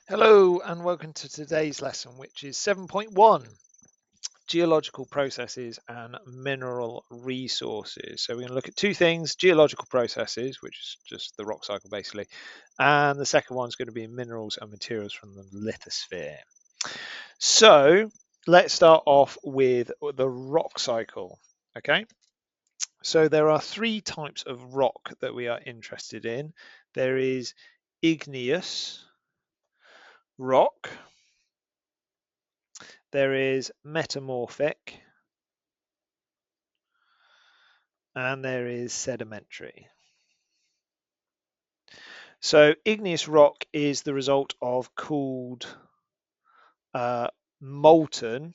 Hello and welcome to today's lesson, which is 7.1, geological processes and mineral resources. So we're going to look at two things: geological processes, which is just the rock cycle basically, and the second one is going to be minerals and materials from the lithosphere. So let's start off with the rock cycle. Okay, so there are three types of rock that we are interested in. There is igneous rock, there is metamorphic, and there is sedimentary. So igneous rock is the result of cooled molten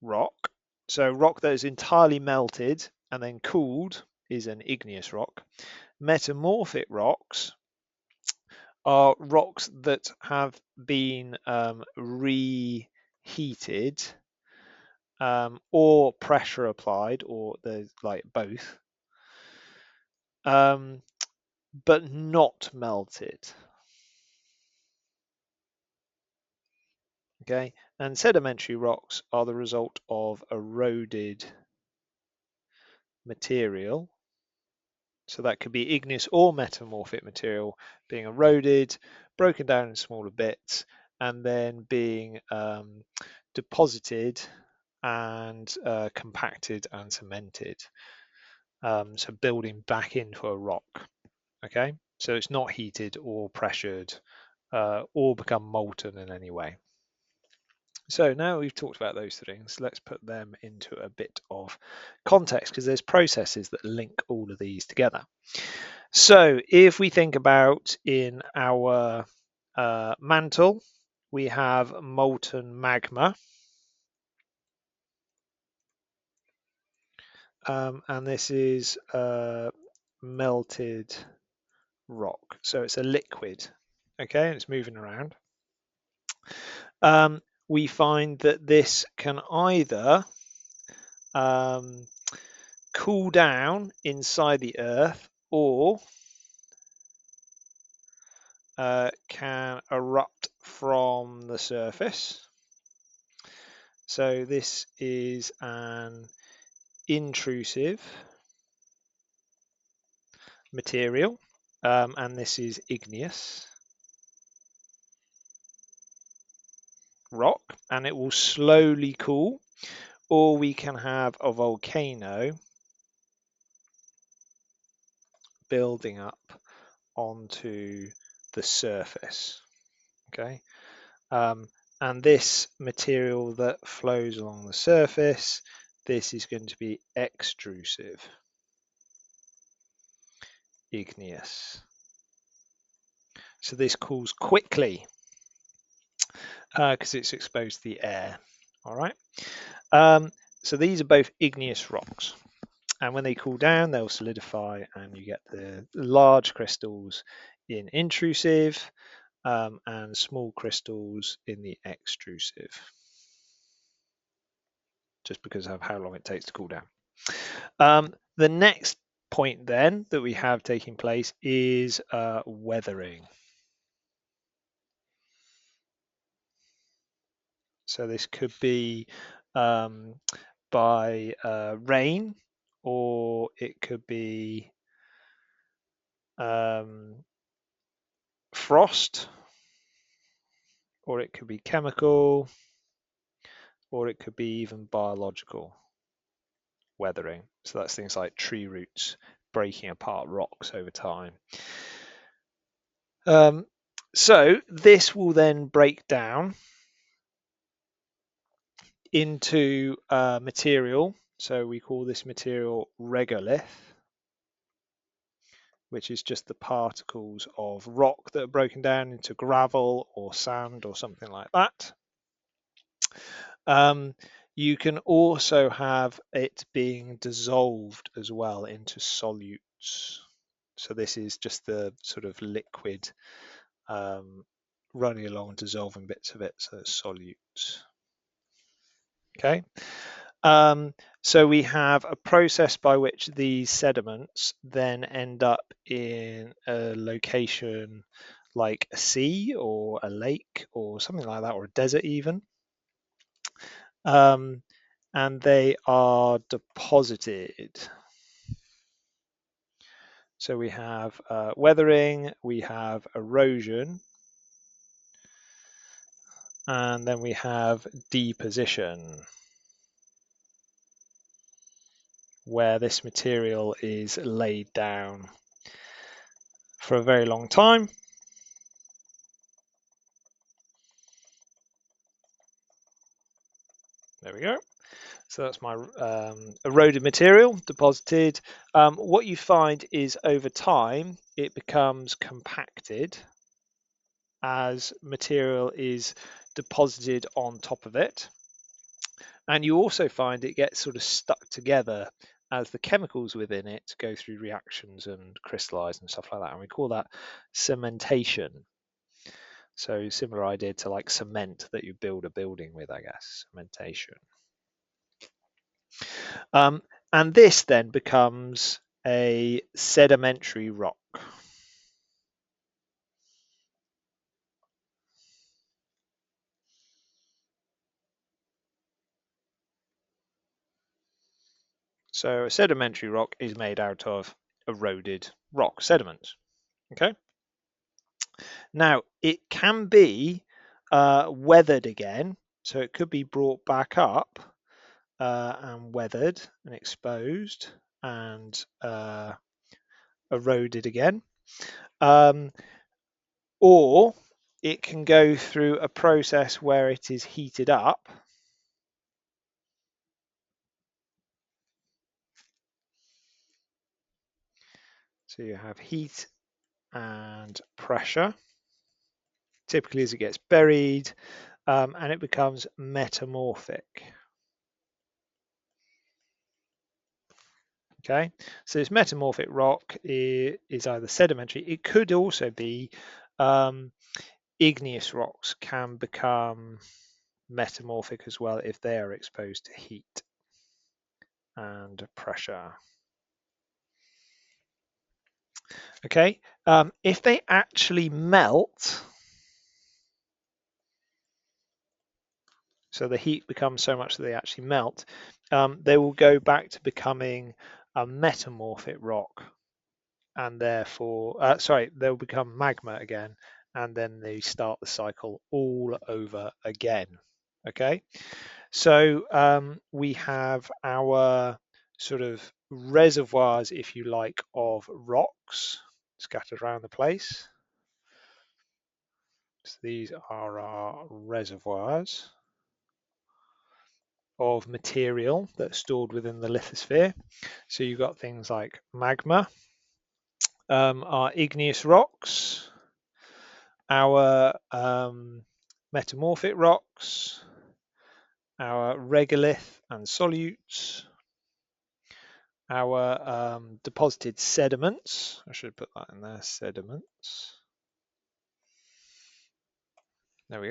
rock. So rock that is entirely melted and then cooled is an igneous rock. Metamorphic rocks are rocks that have been reheated or pressure applied, or there's like both, but not melted. Okay, and sedimentary rocks are the result of eroded material. So that could be igneous or metamorphic material being eroded, broken down in smaller bits, and then being deposited and compacted and cemented. So building back into a rock. Okay, so it's not heated or pressured or become molten in any way. So now we've talked about those things, let's put them into a bit of context, because there's processes that link all of these together. So if we think about in our mantle, we have molten magma, and this is melted rock. So it's a liquid, okay, and it's moving around. We find that this can either cool down inside the earth or can erupt from the surface. So this is an intrusive material, and this is igneous rock, and it will slowly cool, or we can have a volcano building up onto the surface. Okay, and this material that flows along the surface, this is going to be extrusive igneous. So this cools quickly because it's exposed to the air. All right. So these are both igneous rocks, and when they cool down, they'll solidify, and you get the large crystals in intrusive and small crystals in the extrusive, just because of how long it takes to cool down. The next point then that we have taking place is weathering. So this could be by rain, or it could be frost, or it could be chemical, or it could be even biological weathering. So that's things like tree roots breaking apart rocks over time. So this will then break down into material. So we call this material regolith, which is just the particles of rock that are broken down into gravel or sand or something like that. You can also have it being dissolved as well into solutes. So this is just the sort of liquid running along and dissolving bits of it, so it's solutes. Okay. So we have a process by which these sediments then end up in a location like a sea or a lake or something like that, or a desert even. And they are deposited. So we have weathering, we have erosion, and then we have deposition, where this material is laid down for a very long time. There we go. So that's my eroded material deposited. What you find is over time it becomes compacted as material is deposited on top of it. And you also find it gets sort of stuck together as the chemicals within it go through reactions and crystallize and stuff like that. And we call that cementation. So similar idea to like cement that you build a building with, I guess, cementation. And this then becomes a sedimentary rock. So a sedimentary rock is made out of eroded rock sediments. Okay. Now it can be weathered again, so it could be brought back up and weathered and exposed and eroded again. Or it can go through a process where it is heated up. So you have heat and pressure, typically as it gets buried, and it becomes metamorphic. Okay, so this metamorphic rock is either sedimentary, it could also be igneous rocks can become metamorphic as well if they are exposed to heat and pressure. Okay, if they actually melt, so the heat becomes so much that they actually melt, they will go back to becoming a metamorphic rock, and therefore, they'll become magma again, and then they start the cycle all over again. Okay, so we have our sort of reservoirs, if you like, of rocks scattered around the place. So these are our reservoirs of material that's stored within the lithosphere. So you've got things like magma, our igneous rocks, our metamorphic rocks, our regolith and solutes, our deposited sediments. I should put that in there, sediments. There we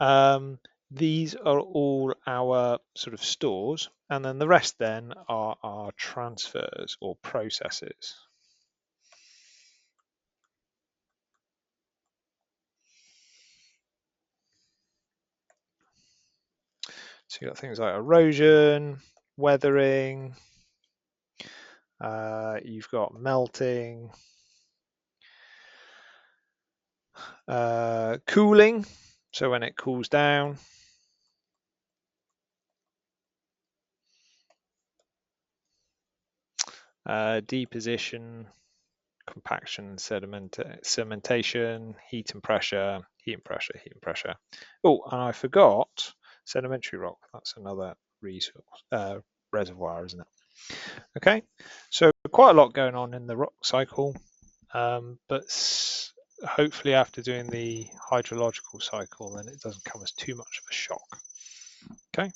go. These are all our sort of stores, and then the rest then are our transfers or processes. So you've got things like erosion, weathering, you've got melting, cooling, so when it cools down, deposition, compaction, cementation, heat and pressure, heat and pressure, heat and pressure. Oh, and I forgot sedimentary rock. That's another resource reservoir, isn't it? Okay, so quite a lot going on in the rock cycle, but hopefully after doing the hydrological cycle, then it doesn't come as too much of a shock. Okay.